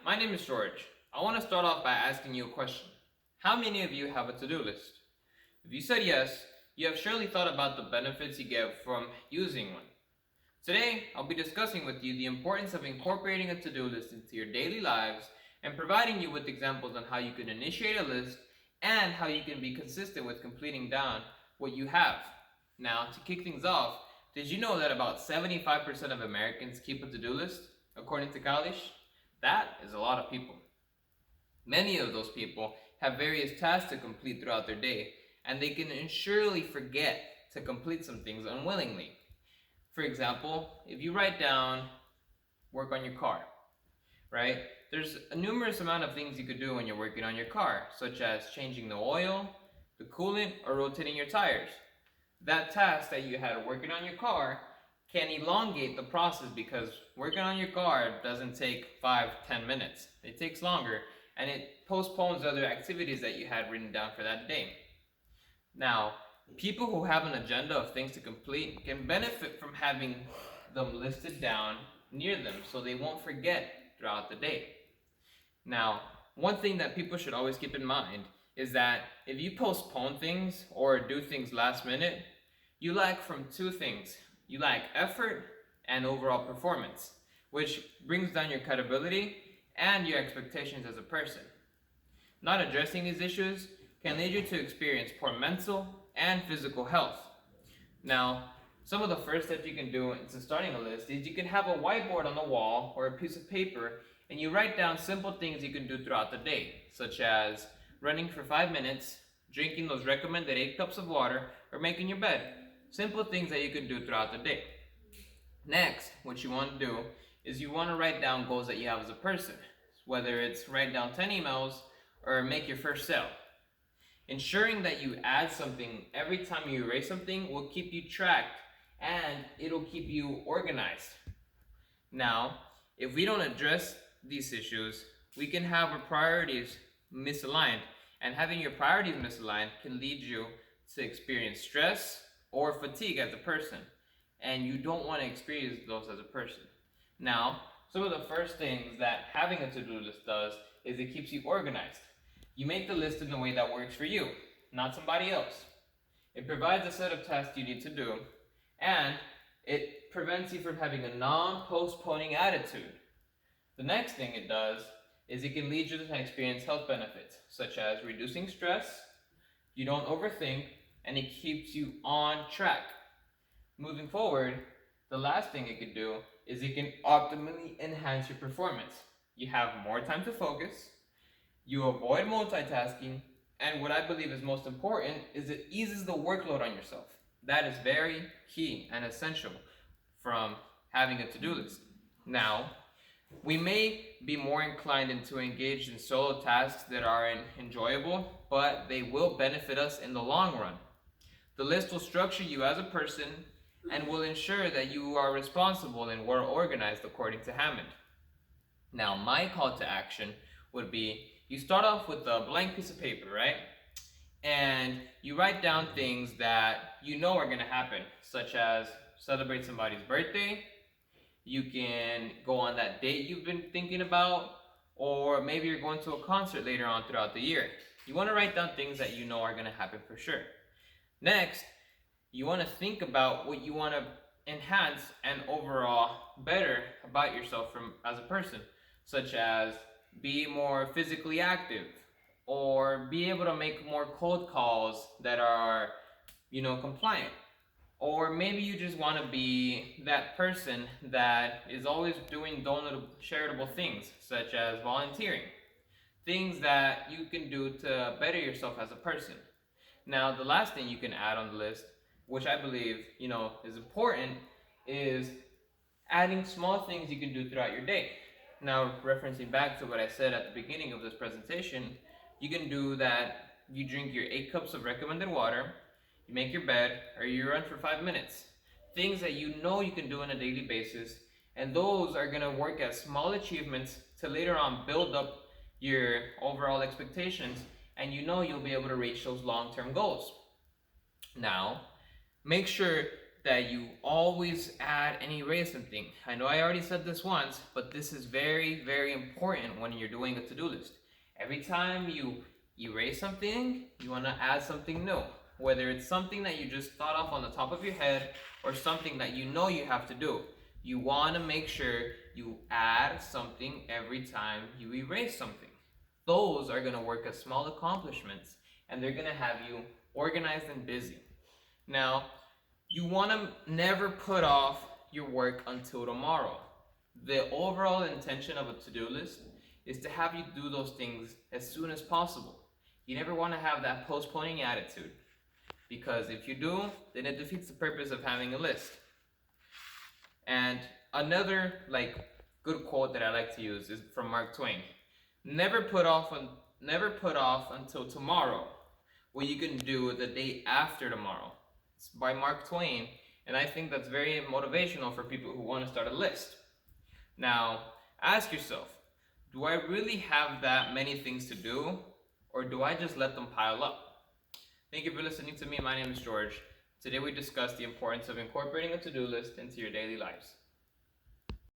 my name is George. I want to start off by asking you a question. How many of you have a to-do list? If you said yes, you have surely thought about the benefits you get from using one. Today, I'll be discussing with you the importance of incorporating a to-do list into your daily lives and providing you with examples on how you can initiate a list and how you can be consistent with completing down what you have. Now, to kick things off, did you know that about 75% of Americans keep a to-do list, according to Kalish? That is a lot of people. Many of those people have various tasks to complete throughout their day, and they can surely forget to complete some things unwillingly. For example, if you write down work on your car, right? There's a numerous amount of things you could do when you're working on your car, such as changing the oil, the coolant, or rotating your tires. That task that you had working on your car can elongate the process because working on your car doesn't take 5-10 minutes. It takes longer and it postpones other activities that you had written down for that day. Now, people who have an agenda of things to complete can benefit from having them listed down near them so they won't forget throughout the day. Now, one thing that people should always keep in mind is that if you postpone things or do things last minute, you lack from two things. You lack effort and overall performance, which brings down your credibility and your expectations as a person. Not addressing these issues can lead you to experience poor mental and physical health. Now, some of the first steps you can do into starting a list is you can have a whiteboard on the wall or a piece of paper and you write down simple things you can do throughout the day, such as running for 5 minutes, drinking those recommended 8 cups of water, or making your bed. Simple things that you can do throughout the day. Next, what you want to do is you want to write down goals that you have as a person, whether it's write down 10 emails or make your first sale. Ensuring that you add something every time you erase something will keep you tracked and it'll keep you organized. Now, if we don't address these issues, we can have our priorities misaligned, and having your priorities misaligned can lead you to experience stress or fatigue as a person, and you don't want to experience those as a person. Now, some of the first things that having a to-do list does is it keeps you organized. You make the list in a way that works for you, not somebody else. It provides a set of tasks you need to do, and it prevents you from having a non-postponing attitude. The next thing it does is it can lead you to experience health benefits, such as reducing stress, you don't overthink, and it keeps you on track. Moving forward, the last thing it can do is it can optimally enhance your performance. You have more time to focus, you avoid multitasking, and what I believe is most important is it eases the workload on yourself. That is very key and essential from having a to-do list. Now, we may be more inclined into engage in solo tasks that are enjoyable, but they will benefit us in the long run. The list will structure you as a person and will ensure that you are responsible and well organized according to Hammond. Now, my call to action would be you start off with a blank piece of paper, right? And you write down things that you know are going to happen, such as celebrate somebody's birthday. You can go on that date you've been thinking about, or maybe you're going to a concert later on throughout the year. You want to write down things that you know are going to happen for sure. Next, you want to think about what you want to enhance and overall better about yourself as a person, such as be more physically active or be able to make more cold calls that are, compliant. Or maybe you just want to be that person that is always doing charitable things, such as volunteering. Things that you can do to better yourself as a person. Now, the last thing you can add on the list, which I believe, is important, is adding small things you can do throughout your day. Now, referencing back to what I said at the beginning of this presentation, you can do that you drink your 8 cups of recommended water, you make your bed, or you run for 5 minutes. Things that you know you can do on a daily basis, and those are going to work as small achievements to later on build up your overall expectations, and you'll be able to reach those long-term goals. Now, make sure that you always add and erase something. I know I already said this once, but this is very, very important when you're doing a to-do list. Every time you erase something, you want to add something new. Whether it's something that you just thought of on the top of your head or something that you know you have to do. You want to make sure you add something every time you erase something. Those are going to work as small accomplishments and they're going to have you organized and busy. Now, you want to never put off your work until tomorrow. The overall intention of a to-do list is to have you do those things as soon as possible. You never want to have that postponing attitude, because if you do, then it defeats the purpose of having a list. And another good quote that I like to use is from Mark Twain. Never put off until tomorrow what you can do the day after tomorrow. It's by Mark Twain, and I think that's very motivational for people who want to start a list. Now, ask yourself, do I really have that many things to do, or do I just let them pile up? Thank you for listening to me. My name is George. Today we discussed the importance of incorporating a to-do list into your daily lives.